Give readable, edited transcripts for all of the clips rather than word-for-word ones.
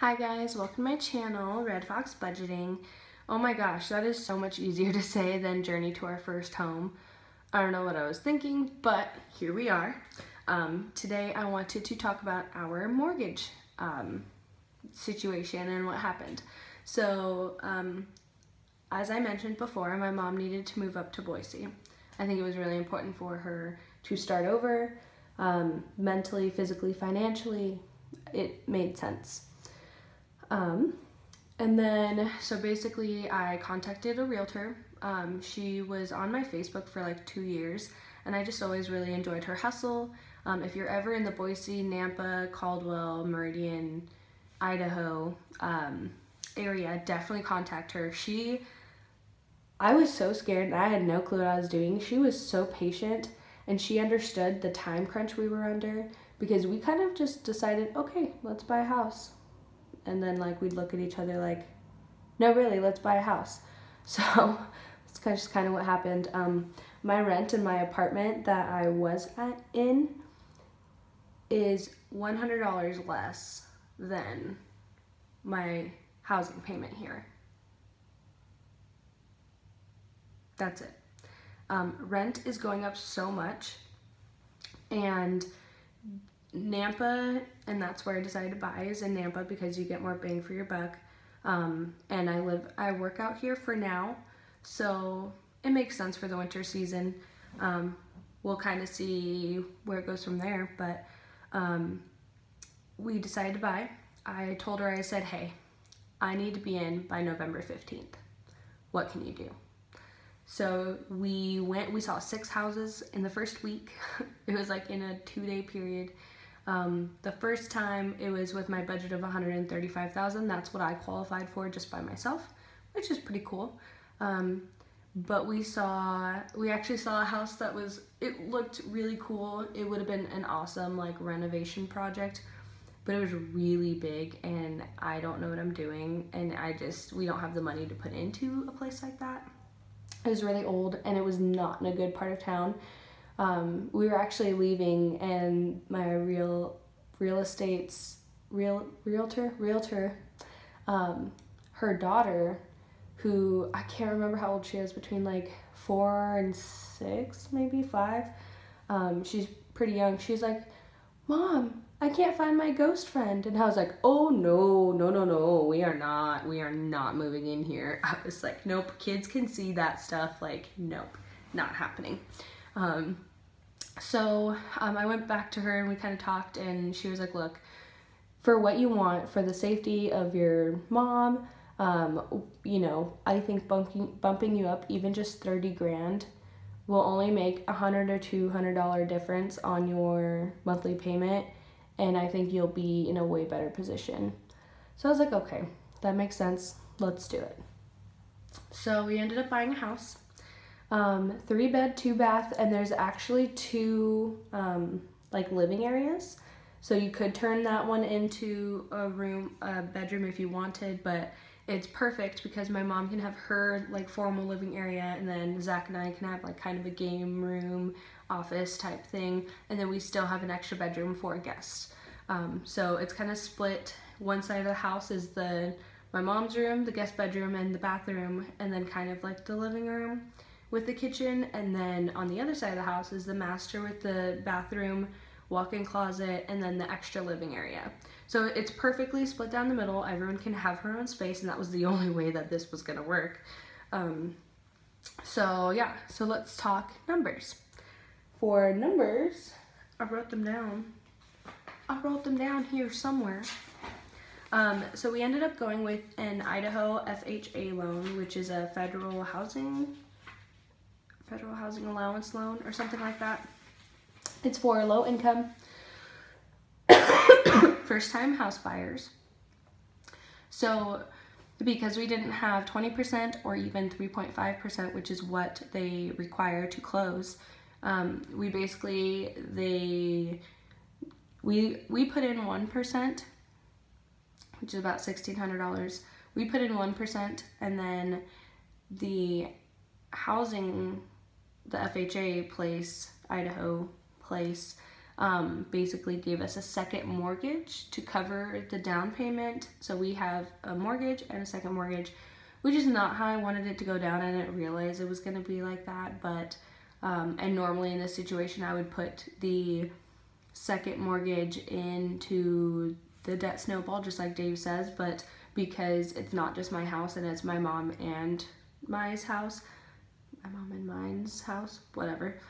Hi guys, welcome to my channel, Red Fox Budgeting. Oh my gosh, that is so much easier to say than journey to our first home. I don't know what I was thinking, but here we are. Today I wanted to talk about our mortgage situation and what happened. So, as I mentioned before, my mom needed to move up to Boise. I think it was really important for her to start over, mentally, physically, financially. It made sense. And then, so basically I contacted a realtor. She was on my Facebook for like 2 years, and I just always really enjoyed her hustle. If you're ever in the Boise, Nampa, Caldwell, Meridian, Idaho area, definitely contact her. I was so scared and I had no clue what I was doing. She was so patient, and she understood the time crunch we were under, because we kind of just decided, okay, let's buy a house. And then like we'd look at each other like, no, really, let's buy a house. So that's just kind of what happened. My rent in my apartment that I was in is $100 less than my housing payment here. That's it. Rent is going up so much, and Nampa, and that's where I decided to buy, is in Nampa because you get more bang for your buck. And I work out here for now, so it makes sense for the winter season. We'll kind of see where it goes from there, but we decided to buy. I told her, I said, hey, I need to be in by November 15th. What can you do? So we saw 6 houses in the first week. It was like in a 2-day period. The first time it was with my budget of $135,000. That's what I qualified for just by myself, which is pretty cool. But we actually saw a house that it looked really cool. It would have been an awesome like renovation project, but it was really big and I don't know what I'm doing, and we don't have the money to put into a place like that. It was really old and it was not in a good part of town. We were actually leaving, and my realtor, her daughter, who I can't remember how old she is, between like 4 and 6, maybe 5. She's pretty young. She's like, Mom, I can't find my ghost friend. And I was like, oh no, we are not moving in here. I was like, nope, kids can see that stuff. Like, nope, not happening. So I went back to her and we kind of talked, and she was like, look, for what you want, for the safety of your mom, you know, I think bumping you up even just 30 grand will only make $100 or $200 difference on your monthly payment, and I think you'll be in a way better position. So I was like, okay, that makes sense, let's do it. So we ended up buying a house. 3-bed, 2-bath, and there's actually 2 like living areas. So you could turn that one into a bedroom if you wanted, but it's perfect because my mom can have her like formal living area, and then Zach and I can have like kind of a game room, office type thing, and then we still have an extra bedroom for guests. So it's kind of split. One side of the house is my mom's room, the guest bedroom, and the bathroom, and then kind of like the living room with the kitchen, and then on the other side of the house is the master with the bathroom, walk-in closet, and then the extra living area. So it's perfectly split down the middle. Everyone can have her own space, and that was the only way that this was gonna work. So yeah, so let's talk numbers. For numbers, I wrote them down here somewhere. So we ended up going with an Idaho FHA loan, which is a federal housing allowance loan or something like that. It's for low income, first time house buyers. So because we didn't have 20% or even 3.5%, which is what they require to close, we basically, we put in 1%, which is about $1,600. We put in 1%, and then the housing, the FHA place, Idaho place, basically gave us a second mortgage to cover the down payment. So we have a mortgage and a second mortgage, which is not how I wanted it to go down. I didn't realize it was going to be like that, but and normally in this situation I would put the second mortgage into the debt snowball, just like Dave says, but because it's not just my house and it's my mom and mine's house, whatever,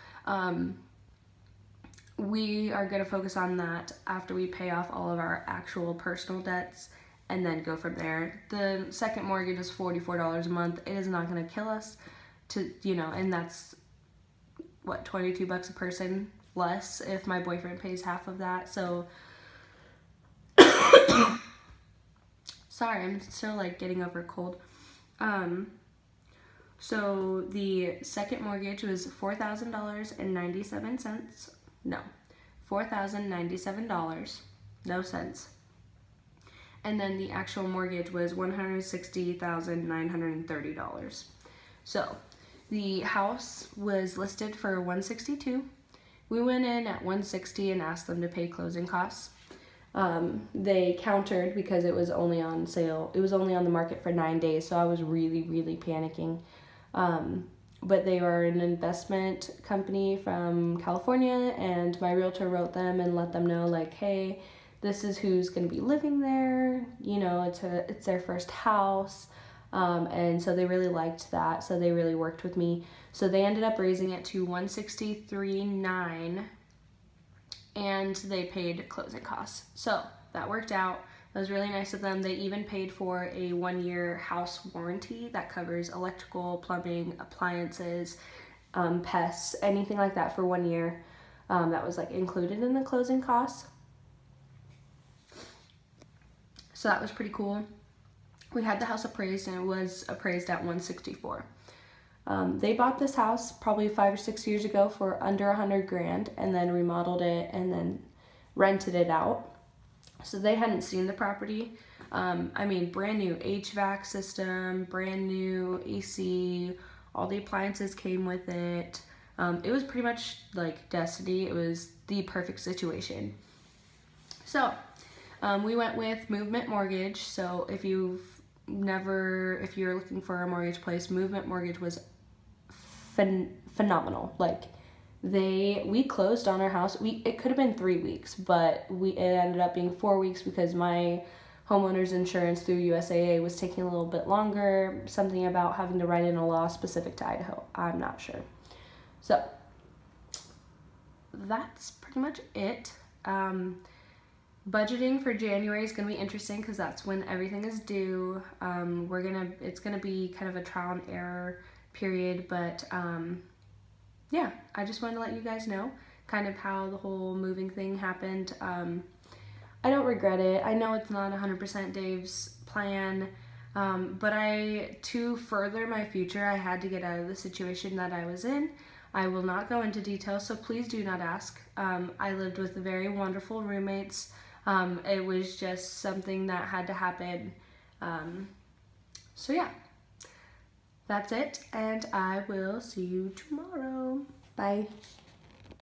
we are going to focus on that after we pay off all of our actual personal debts and then go from there. The second mortgage is $44 a month. It is not going to kill us to, you know, and that's what, 22 bucks a person less if my boyfriend pays half of that. So sorry, I'm still like getting over a cold. So the second mortgage was $4,097. No, $4,097, no cents. And then the actual mortgage was $160,930. So the house was listed for $162,000. We went in at $160,000 and asked them to pay closing costs. They countered because it was only on sale. It was only on the market for 9 days, so I was really, really panicking. But they are an investment company from California, and my realtor wrote them and let them know, like, hey, this is who's going to be living there. You know, it's their first house. And so they really liked that. So they really worked with me. So they ended up raising it to $163,900, and they paid closing costs. So that worked out. That was really nice of them. They even paid for a 1-year house warranty that covers electrical, plumbing, appliances, pests, anything like that for 1 year. That was like included in the closing costs. So that was pretty cool. We had the house appraised, and it was appraised at $164,000. They bought this house probably 5 or 6 years ago for under $100,000 and then remodeled it and then rented it out. So they hadn't seen the property. I mean, brand new HVAC system, brand new AC, all the appliances came with it. It was pretty much like destiny. It was the perfect situation. So we went with Movement Mortgage. So if you're looking for a mortgage place, Movement Mortgage was phenomenal. Like, we closed on our house. It could have been 3 weeks, but it ended up being 4 weeks because my homeowner's insurance through USAA was taking a little bit longer. Something about having to write in a law specific to Idaho. I'm not sure. So that's pretty much it. Budgeting for January is going to be interesting because that's when everything is due. It's gonna be kind of a trial and error period, but yeah, I just wanted to let you guys know kind of how the whole moving thing happened. I don't regret it. I know it's not 100% Dave's plan, but to further my future, I had to get out of the situation that I was in. I will not go into detail, so please do not ask. I lived with very wonderful roommates. It was just something that had to happen. So yeah, that's it, and I will see you tomorrow. Bye.